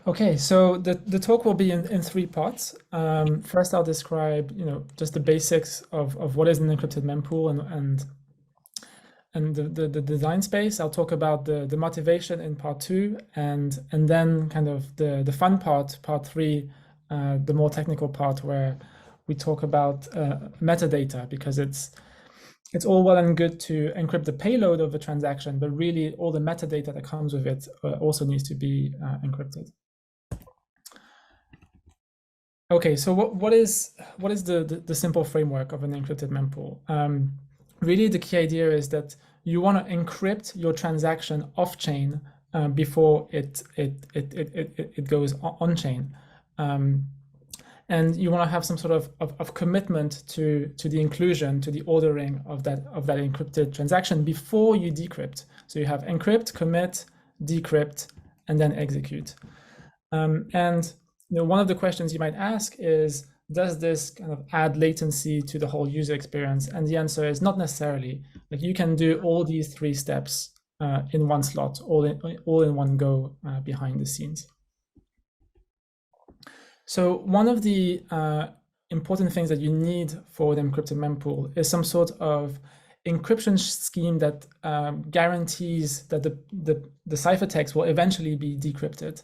Okay, so the talk will be in three parts. First, I'll describe, just the basics of what is an encrypted mempool and the design space. I'll talk about the motivation in part two, and then kind of the fun part three, the more technical part where we talk about metadata, because it's all well and good to encrypt the payload of a transaction, but really all the metadata that comes with it also needs to be encrypted. Okay, so what is the simple framework of an encrypted mempool? Really, the key idea is that you want to encrypt your transaction off chain before it goes on chain, and you want to have some sort of commitment to the inclusion, to the ordering of that encrypted transaction before you decrypt. So you have encrypt, commit, decrypt, and then execute. And one of the questions you might ask is, does this kind of add latency to the whole user experience? And the answer is not necessarily. Like, you can do all these three steps in one slot, all in one go behind the scenes. So one of the important things that you need for the encrypted mempool is some sort of encryption scheme that guarantees that the ciphertext will eventually be decrypted.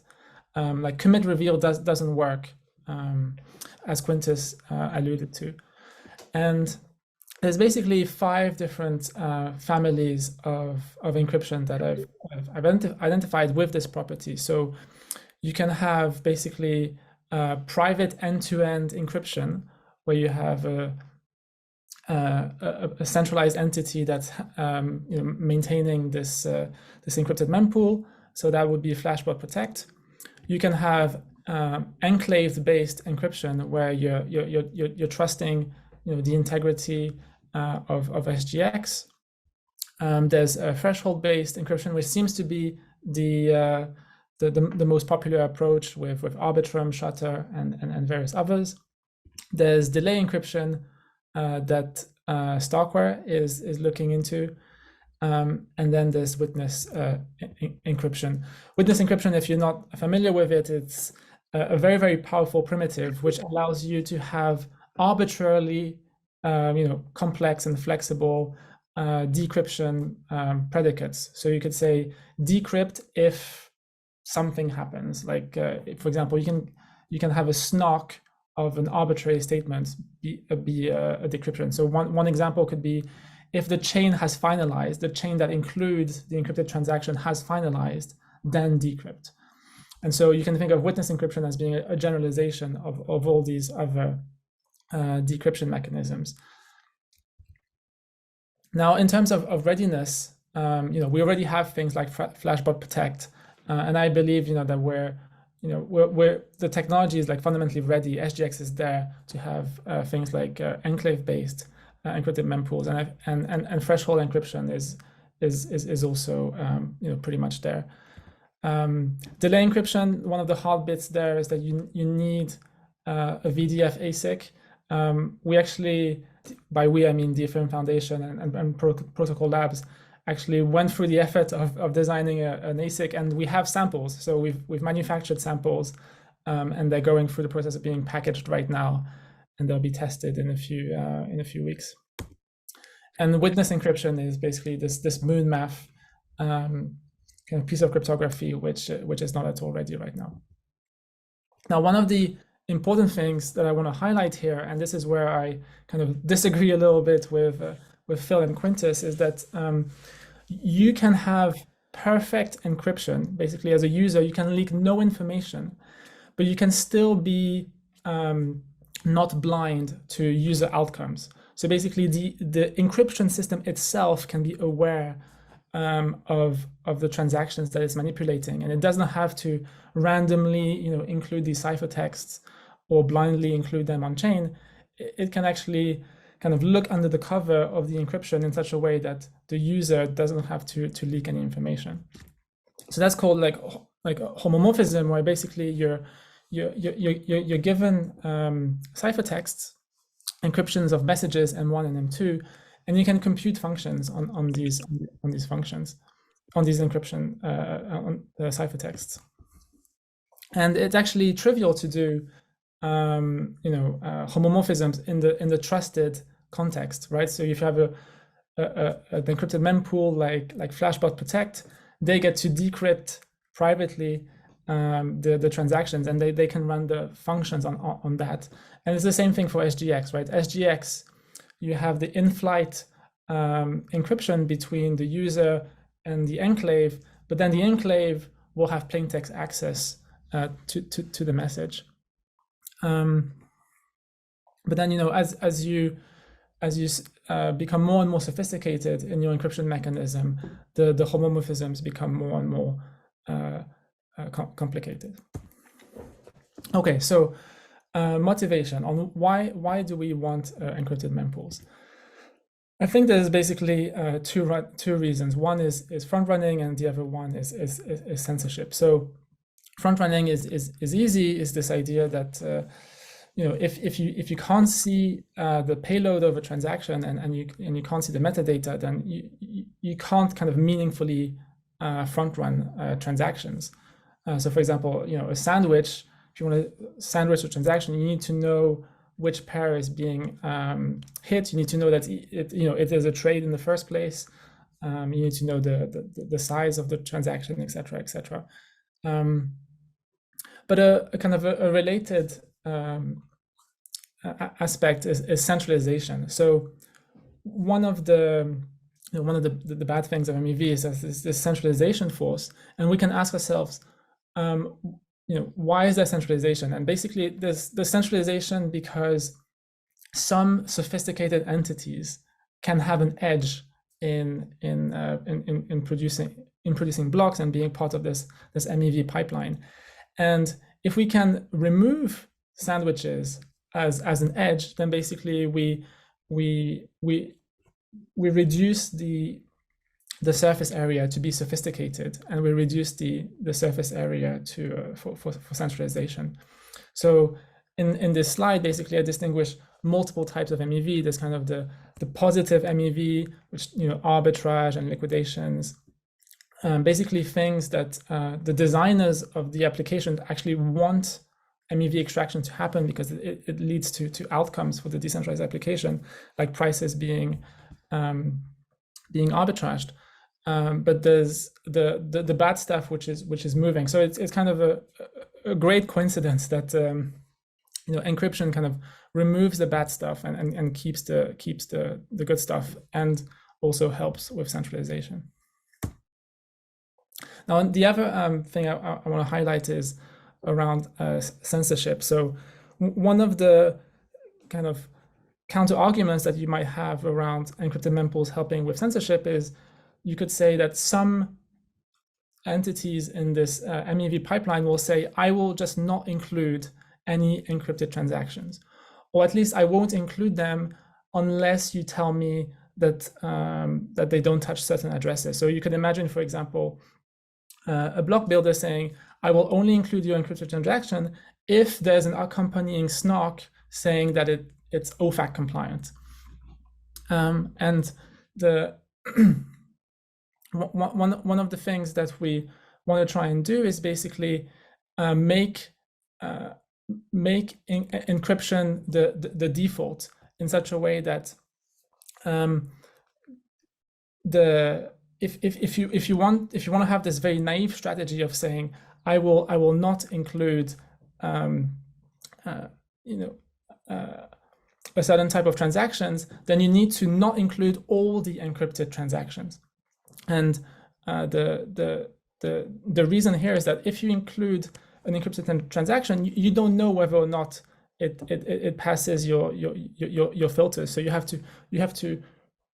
Like commit reveal doesn't work, as Quintus alluded to. And there's basically 5 different families of encryption that I've identified with this property. So you can have basically private end-to-end encryption, where you have a centralized entity that's maintaining this encrypted mempool. So that would be Flashbot Protect. You can have enclave-based encryption, where you're trusting the integrity of SGX. There's a threshold-based encryption, which seems to be the most popular approach with Arbitrum, Shutter, and various others. There's delay encryption that Starkware is looking into. And then there's witness encryption. Witness encryption, if you're not familiar with it, it's a very, very powerful primitive which allows you to have arbitrarily complex and flexible decryption predicates. So you could say decrypt if something happens. Like for example, you can have a snark of an arbitrary statement be a decryption. So one example could be, if the chain has finalized, the chain that includes the encrypted transaction has finalized, then decrypt. And so you can think of witness encryption as being a generalization of all these other decryption mechanisms. Now, in terms of readiness, we already have things like Flashbot Protect, and I believe that the technology is like fundamentally ready. SGX is there to have things like enclave-based encrypted mempools, and threshold encryption is also pretty much there. Delay encryption, one of the hard bits there is that you need a VDF ASIC. We actually, by we I mean the Ethereum Foundation and Protocol Labs, actually went through the effort of designing an ASIC, and we have samples. So we've manufactured samples, and they're going through the process of being packaged right now, and they'll be tested in a few weeks. And witness encryption is basically this moon math kind of piece of cryptography, which is not at all ready right now. Now, one of the important things that I want to highlight here, and this is where I kind of disagree a little bit with Phil and Quintus, is that you can have perfect encryption. Basically, as a user, you can leak no information, but you can still be not blind to user outcomes. So basically, the encryption system itself can be aware of the transactions that it's manipulating, and it does not have to randomly include these ciphertexts or blindly include them on chain. It can actually kind of look under the cover of the encryption in such a way that the user doesn't have to leak any information. So that's called like homomorphism, where basically you're given ciphertexts, encryptions of messages M1 and M2, and you can compute functions on these functions, on these encryption ciphertexts. And it's actually trivial to do homomorphisms in the trusted context, right? So if you have an encrypted mempool like Flashbot Protect, they get to decrypt privately the transactions, and they can run the functions on that. And it's the same thing for SGX, right? SGX, you have the in-flight encryption between the user and the enclave, but then the enclave will have plain text access to the message. But then, as you become more and more sophisticated in your encryption mechanism, the homomorphisms become more and more complicated. Okay, so motivation on why do we want encrypted mempools? I think there's basically two reasons. One is front running, and the other one is censorship. So front running is easy. Is this idea that if you can't see the payload of a transaction and you can't see the metadata, then you can't kind of meaningfully front run transactions. So for example, a sandwich, if you want to sandwich a transaction, you need to know which pair is being hit. You need to know that it is a trade in the first place. You need to know the size of the transaction, etc., etc. But a kind of a related aspect is centralization. So one of the bad things of MEV is that this centralization force, and we can ask ourselves, why is there centralization? And basically, there's the centralization because some sophisticated entities can have an edge in producing blocks and being part of this MEV pipeline. And if we can remove sandwiches as an edge, then basically we reduce the surface area to be sophisticated, and we reduce the surface area to for centralization. So in this slide, basically, I distinguish multiple types of MEV. There's kind of the positive MEV, which arbitrage and liquidations, basically things that the designers of the application actually want MEV extraction to happen because it leads to outcomes for the decentralized application, like prices being arbitraged. But there's the bad stuff which is moving. So it's kind of a great coincidence that encryption kind of removes the bad stuff and keeps the good stuff, and also helps with centralization. Now, the other thing I want to highlight is around censorship. So one of the kind of counter arguments that you might have around encrypted mempools helping with censorship is you could say that some entities in this MEV pipeline will say, I will just not include any encrypted transactions, or at least I won't include them unless you tell me that that they don't touch certain addresses. So you could imagine, for example, a block builder saying, I will only include your encrypted transaction if there's an accompanying snark saying that it's OFAC compliant. And the one of the things that we want to try and do is basically make encryption the default in such a way that if you want to have this very naive strategy of saying I will not include a certain type of transactions, then you need to not include all the encrypted transactions. And the reason here is that if you include an encrypted transaction, you don't know whether or not it passes your filters. So you have to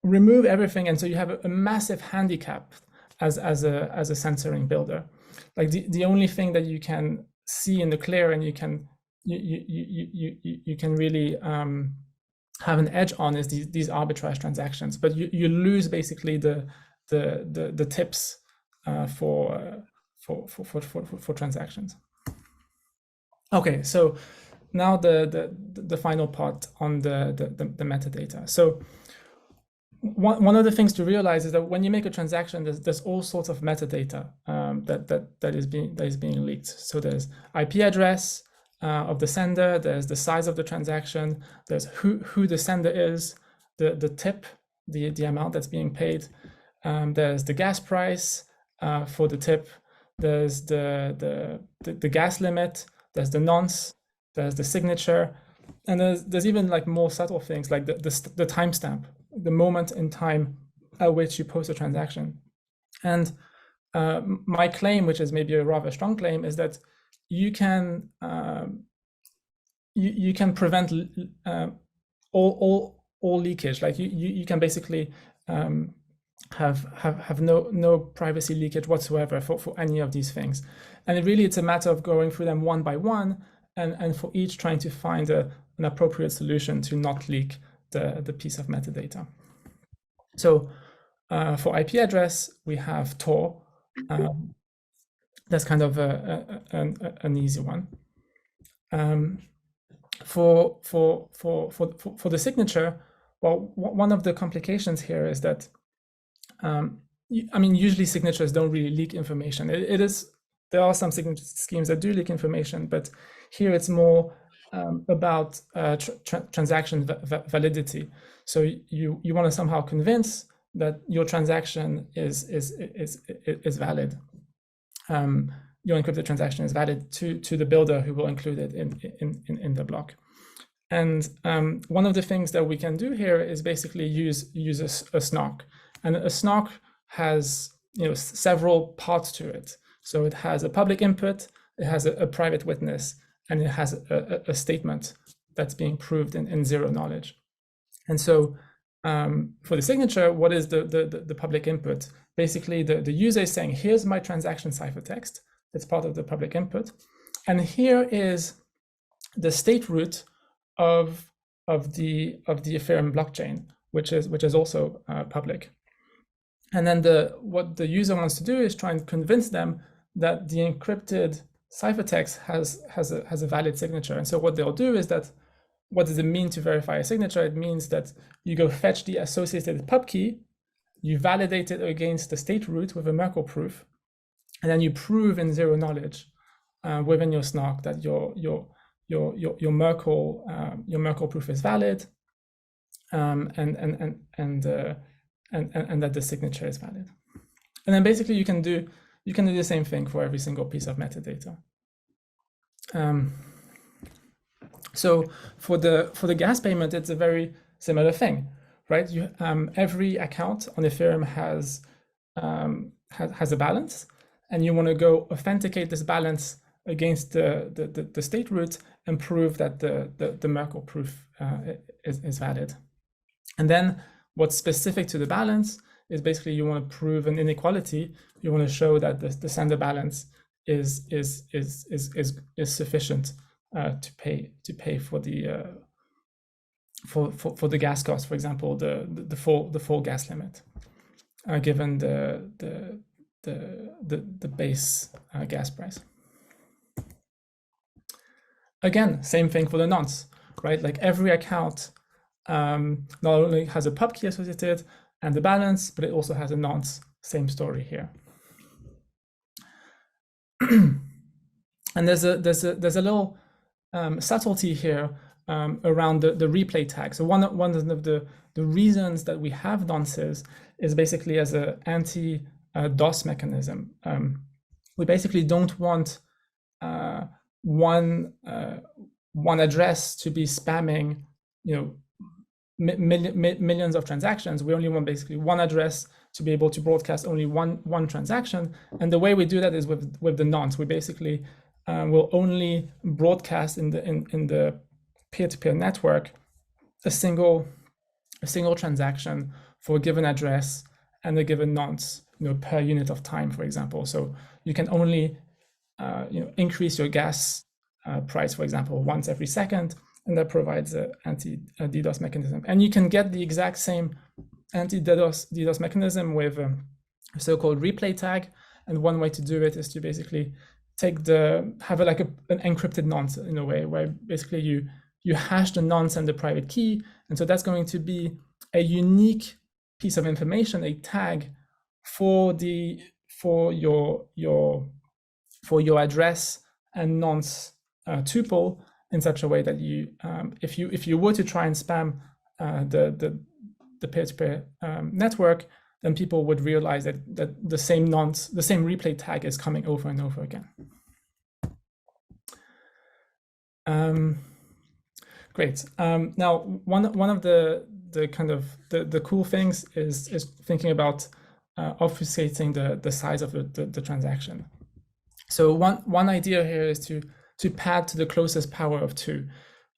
remove everything, and so you have a massive handicap as a censoring builder. Like the only thing that you can see in the clear and you can really have an edge on is these arbitrage transactions, but you lose basically the tips for transactions. Okay, so now the final part on the metadata. So one of the things to realize is that when you make a transaction, there's all sorts of metadata that is being leaked. So there's IP address of the sender, there's the size of the transaction, there's who the sender is, the tip, the amount that's being paid, there's the gas price for the tip, there's the gas limit, there's the nonce, there's the signature, and there's even like more subtle things like the timestamp, the moment in time at which you post a transaction. And my claim, which is maybe a rather strong claim, is that you can you can prevent all leakage. Like you can basically have no privacy leakage whatsoever for any of these things. And it's a matter of going through them one by one, and for each trying to find an appropriate solution to not leak the piece of metadata. So for IP address, we have Tor. That's kind of an easy one. For the signature, well, one of the complications here is that usually signatures don't really leak information. There are some signature schemes that do leak information, but here it's more about transaction validity. So you want to somehow convince that your transaction is valid. Your encrypted transaction is valid to the builder who will include it in the block. And one of the things that we can do here is basically use a snark. And a snark has several parts to it. So it has a public input, it has a private witness, and it has a statement that's being proved in zero knowledge. And so for the signature, what is the public input? Basically, the user is saying, here's my transaction ciphertext. That's part of the public input. And here is the state root of the Ethereum blockchain, which is also public. And then what the user wants to do is try and convince them that the encrypted ciphertext has a valid signature. And so what they'll do is that, what does it mean to verify a signature? It means that you go fetch the associated pub key, you validate it against the state root with a Merkle proof, and then you prove in zero knowledge within your snark that your Merkle proof is valid, and that the signature is valid. And then basically you can do the same thing for every single piece of metadata. So for the gas payment, it's a very similar thing, right? Every account on Ethereum has a balance, and you want to go authenticate this balance against the state root and prove that the Merkle proof is valid. And then what's specific to the balance is basically you want to prove an inequality. You want to show that the sender balance is sufficient to pay for the gas cost, for example, the full gas limit, given the base gas price. Again, same thing for the nonce, right? Like every account not only has a pub key associated and the balance, but it also has a nonce. Same story here. And there's a little subtlety here around the replay tag. So one of the reasons that we have nonces is basically as an anti-DOS mechanism. We basically don't want one address to be spamming, millions of transactions. We only want basically one address to be able to broadcast only one transaction. And the way we do that is with the nonce. We basically will only broadcast in the peer-to-peer network a single transaction for a given address and a given nonce, per unit of time, for example. So you can only increase your gas price, for example, once every second, and that provides an anti-DDoS mechanism. And you can get the exact same anti-DDoS mechanism with a so-called replay tag. And one way to do it is to basically have an encrypted nonce in a way, where basically you hash the nonce and the private key. And so that's going to be a unique piece of information, a tag for your address and nonce tuple in such a way that you, if you were to try and spam the peer-to-peer network, then people would realize that the same replay tag is coming over and over again. Great. Now, one of the kind of the cool things is thinking about obfuscating the size of the transaction. So one idea here is to pad to the closest power of 2.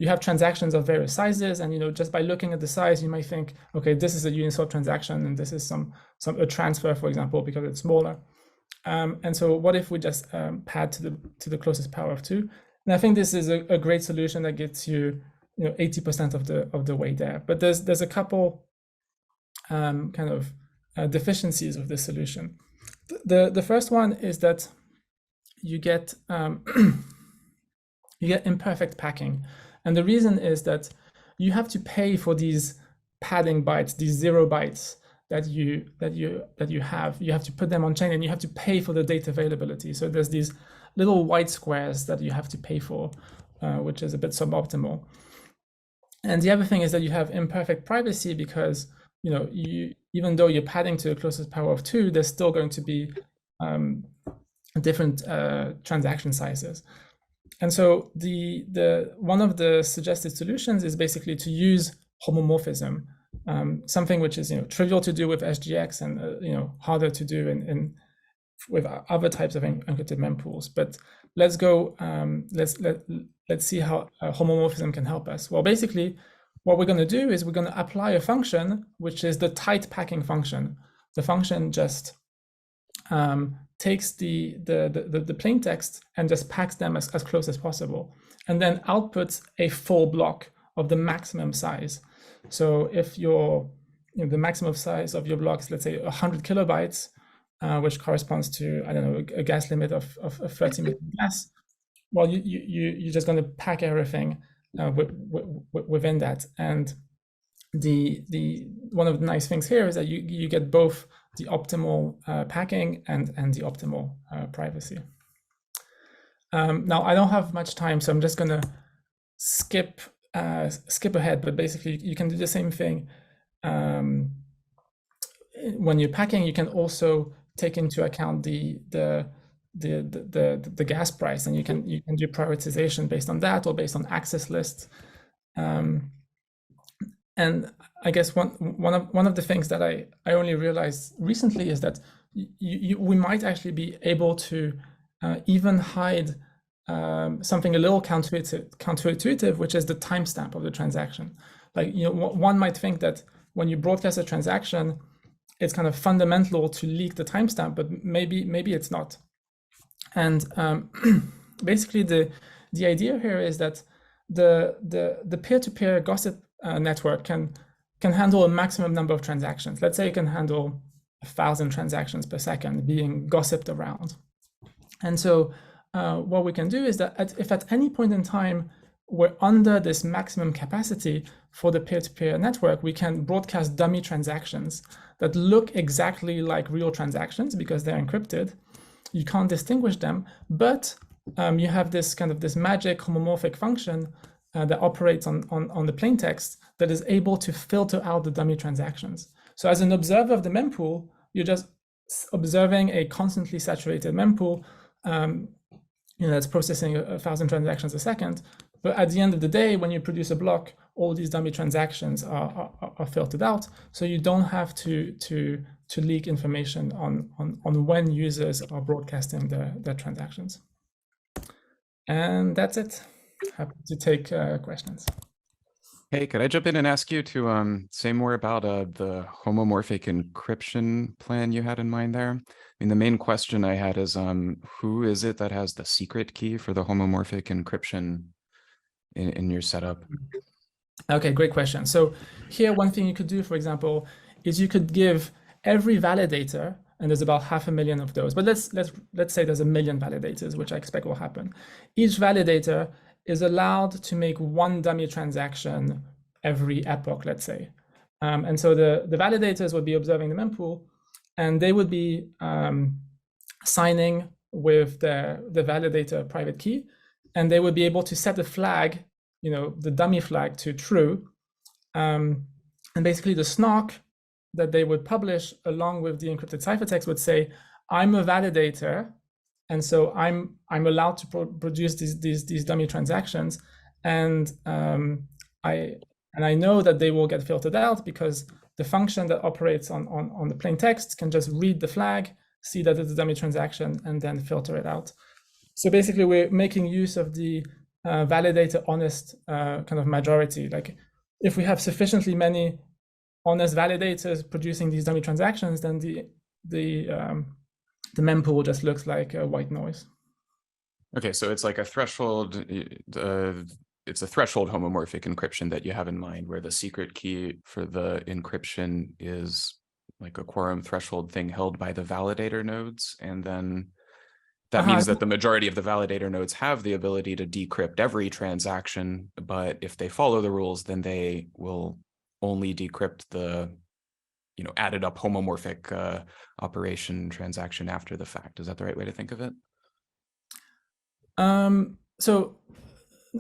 You have transactions of various sizes, and just by looking at the size, you might think, okay, this is a Uniswap transaction, and this is a transfer, for example, because it's smaller. And so, what if we just pad to the closest power of 2? And I think this is a great solution that gets you 80% of the way there. But there's a couple kind of deficiencies of this solution. The first one is that you get imperfect packing. And the reason is that you have to pay for these padding bytes, these 0 bytes that you have. You have to put them on chain, and you have to pay for the data availability. So there's these little white squares that you have to pay for, which is a bit suboptimal. And the other thing is that you have imperfect privacy because even though you're padding to the closest power of 2, there's still going to be different transaction sizes. And so one of the suggested solutions is basically to use homomorphism, something which is trivial to do with SGX and harder to do with other types of encrypted mempools. But let's go. Let's see how homomorphism can help us. Well, basically, what we're going to do is we're going to apply a function which is the tight packing function. The function just takes the plain text and just packs them as close as possible, and then outputs a full block of the maximum size. So if the maximum size of your block is, let's say, 100 kilobytes, which corresponds to, I don't know, a gas limit of 30 million gas, well, you're just going to pack everything within that. And one of the nice things here is that you get both the optimal packing and the optimal privacy. Now, I don't have much time, so I'm just going to skip ahead. But basically, you can do the same thing when you're packing. You can also take into account the gas price, and you can do prioritization based on that or based on access lists. And I guess one of the things that I only realized recently is that we might actually be able to even hide something a little counterintuitive, which is the timestamp of the transaction. Like, one might think that when you broadcast a transaction, it's kind of fundamental to leak the timestamp, but maybe it's not. And basically, the idea here is that the peer-to-peer gossip network can handle a maximum number of transactions. Let's say it can handle 1,000 transactions per second being gossiped around. And so what we can do is that if at any point in time we're under this maximum capacity for the peer-to-peer network, we can broadcast dummy transactions that look exactly like real transactions because they're encrypted. You can't distinguish them, but you have this magic homomorphic function that operates on the plain text that is able to filter out the dummy transactions. So as an observer of the mempool, you're just observing a constantly saturated mempool that's processing 1,000 transactions a second. But at the end of the day, when you produce a block, all these dummy transactions are filtered out. So you don't have to leak information on when users are broadcasting their transactions. And that's it. Happy to take questions. Hey, could I jump in and ask you to say more about the homomorphic encryption plan you had in mind there? I mean, the main question I had is who is it that has the secret key for the homomorphic encryption in your setup? Okay, great question. So here, one thing you could do, for example, is you could give every validator, and there's about 500,000 of those, but let's say there's 1 million validators, which I expect will happen. Each validator is allowed to make one dummy transaction every epoch, let's say. And so the validators would be observing the mempool, and they would be signing with the validator private key, and they would be able to set the flag, the dummy flag, to true. And basically the snark that they would publish along with the encrypted ciphertext would say, I'm a validator, and so I'm allowed to produce these dummy transactions, and I know that they will get filtered out because the function that operates on the plain text can just read the flag, see that it's a dummy transaction, and then filter it out. So basically, we're making use of the validator honest kind of majority. Like, if we have sufficiently many honest validators producing these dummy transactions, then the mempool just looks like a white noise. Okay, so it's like a threshold. It's a threshold homomorphic encryption that you have in mind, where the secret key for the encryption is like a quorum threshold thing held by the validator nodes, and then that means that the majority of the validator nodes have the ability to decrypt every transaction, but if they follow the rules, then they will only decrypt the added up homomorphic operation transaction after the fact. Is that the right way to think of it? So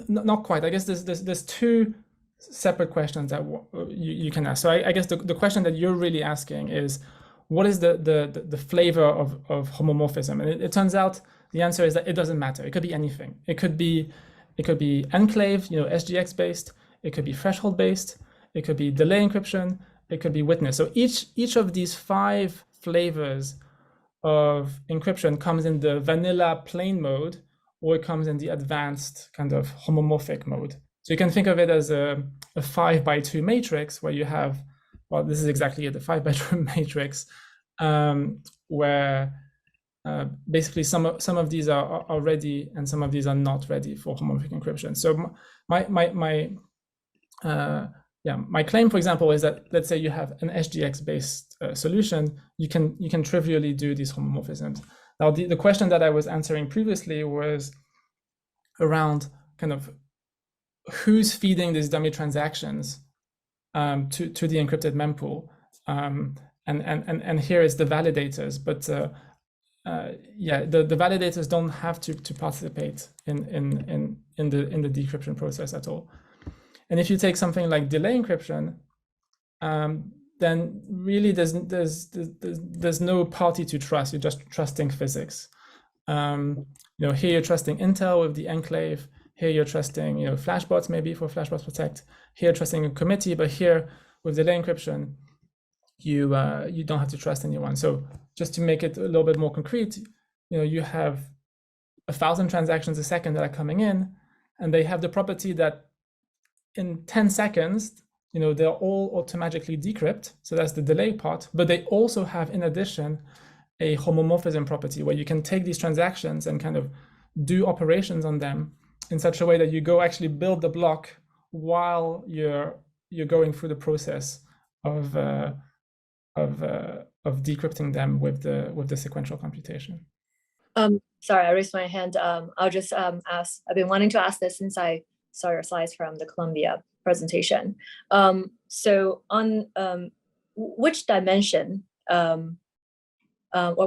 not quite. I guess there's two separate questions that you can ask. So I guess the question that you're really asking is, what is the flavor of homomorphism? And it turns out the answer is that it doesn't matter. It could be anything. It could be enclave, SGX based. It could be threshold based. It could be delay encryption. It could be witness. So each of these 5 flavors of encryption comes in the vanilla plain mode, or it comes in the advanced kind of homomorphic mode. So you can think of it as a 5x2 matrix where you have, well, this is exactly it, the 5x2 matrix, where basically some of these are ready and some of these are not ready for homomorphic encryption. So my claim, for example, is that, let's say you have an SGX-based solution, you can trivially do these homomorphisms. Now, the question that I was answering previously was around kind of who's feeding these dummy transactions to the encrypted mempool, and here is the validators, but the validators don't have to participate in the decryption process at all. And if you take something like delay encryption, then really there's no party to trust. You're just trusting physics. Here you're trusting Intel with the enclave. Here you're trusting flashbots, maybe for flashbots protect. Here trusting a committee, but here with delay encryption, you don't have to trust anyone. So just to make it a little bit more concrete, you have 1,000 transactions a second that are coming in, and they have the property that in 10 seconds, they're all automatically decrypt. So that's the delay part. But they also have, in addition, a homomorphism property where you can take these transactions and kind of do operations on them in such a way that you go actually build the block while you're going through the process of decrypting them with the sequential computation. Sorry, I raised my hand. I'll just ask. I've been wanting to ask this since I saw your slides from the Columbia presentation. So on which dimension or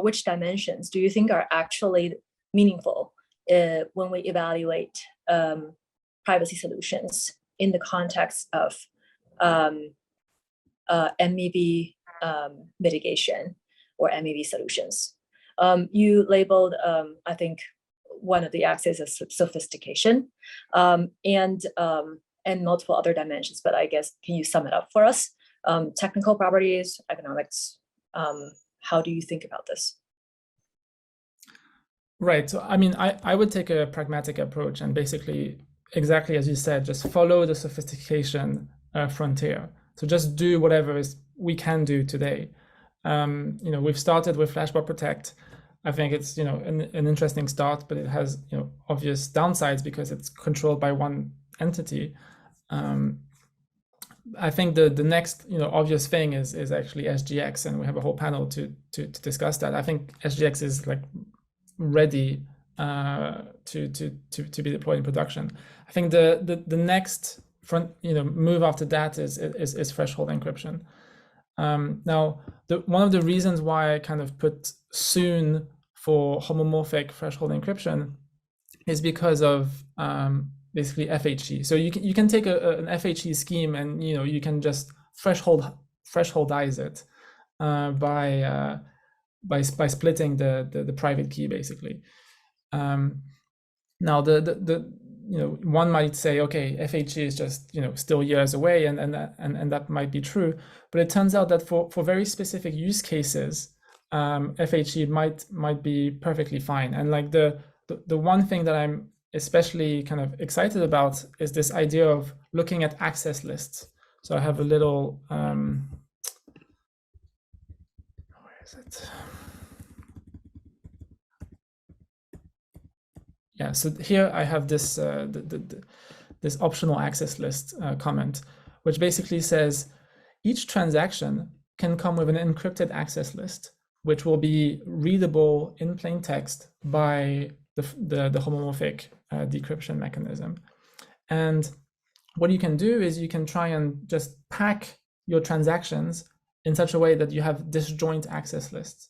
which dimensions do you think are actually meaningful when we evaluate privacy solutions in the context of MEV mitigation or MEV solutions? You labeled, I think, one of the axes is sophistication, and multiple other dimensions. But I guess, can you sum it up for us? Technical properties, economics. How do you think about this? Right. So I mean, I would take a pragmatic approach and basically, exactly as you said, just follow the sophistication frontier. So just do whatever we can do today. We've started with Flashbot Protect. I think it's an interesting start, but it has obvious downsides because it's controlled by one entity. I think the next obvious thing is actually SGX, and we have a whole panel to discuss that. I think SGX is like ready to be deployed in production. I think the next move after that is threshold encryption. Now, one of the reasons why I kind of put soon for homomorphic threshold encryption is because of basically FHE. So you can take an FHE scheme and you can just thresholdize it by splitting the private key basically. Now one might say, okay, FHE is just still years away, and that might be true, but it turns out that for very specific use cases, FHE might be perfectly fine. And like the one thing that I'm especially kind of excited about is this idea of looking at access lists. So I have a little where is it? Yeah, so here I have this this optional access list comment, which basically says each transaction can come with an encrypted access list, which will be readable in plain text by the homomorphic decryption mechanism. And what you can do is you can try and just pack your transactions in such a way that you have disjoint access lists.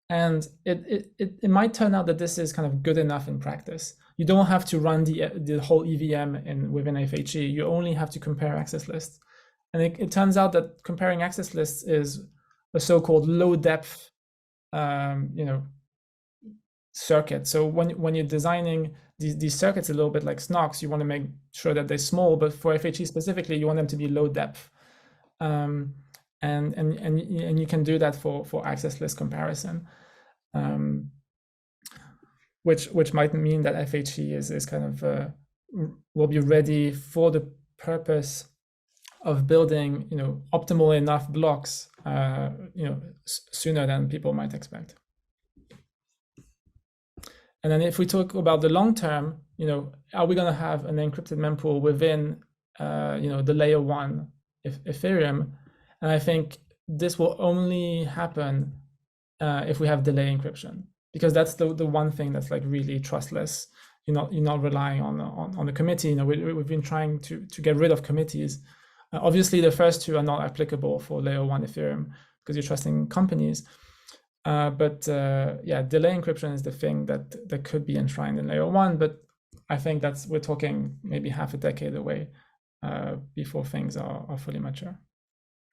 And it might turn out that this is kind of good enough in practice. You don't have to run the whole EVM within FHE. You only have to compare access lists. And it turns out that comparing access lists is a so-called low depth circuit. So when you're designing these circuits a little bit like SNOCs, you want to make sure that they're small, but for FHE specifically, you want them to be low depth. And you can do that for access list comparison, which might mean that FHE is kind of will be ready for the purpose of building optimal enough blocks sooner than people might expect. And then if we talk about the long term, are we going to have an encrypted mempool within the layer 1 Ethereum? And I think this will only happen if we have delay encryption, because that's the one thing that's like really trustless. You're not relying on the committee. We've been trying to get rid of committees. Obviously, the first two are not applicable for layer 1 Ethereum because you're trusting companies. But delay encryption is the thing that could be enshrined in layer 1. But I think we're talking maybe half a decade away before things are fully mature.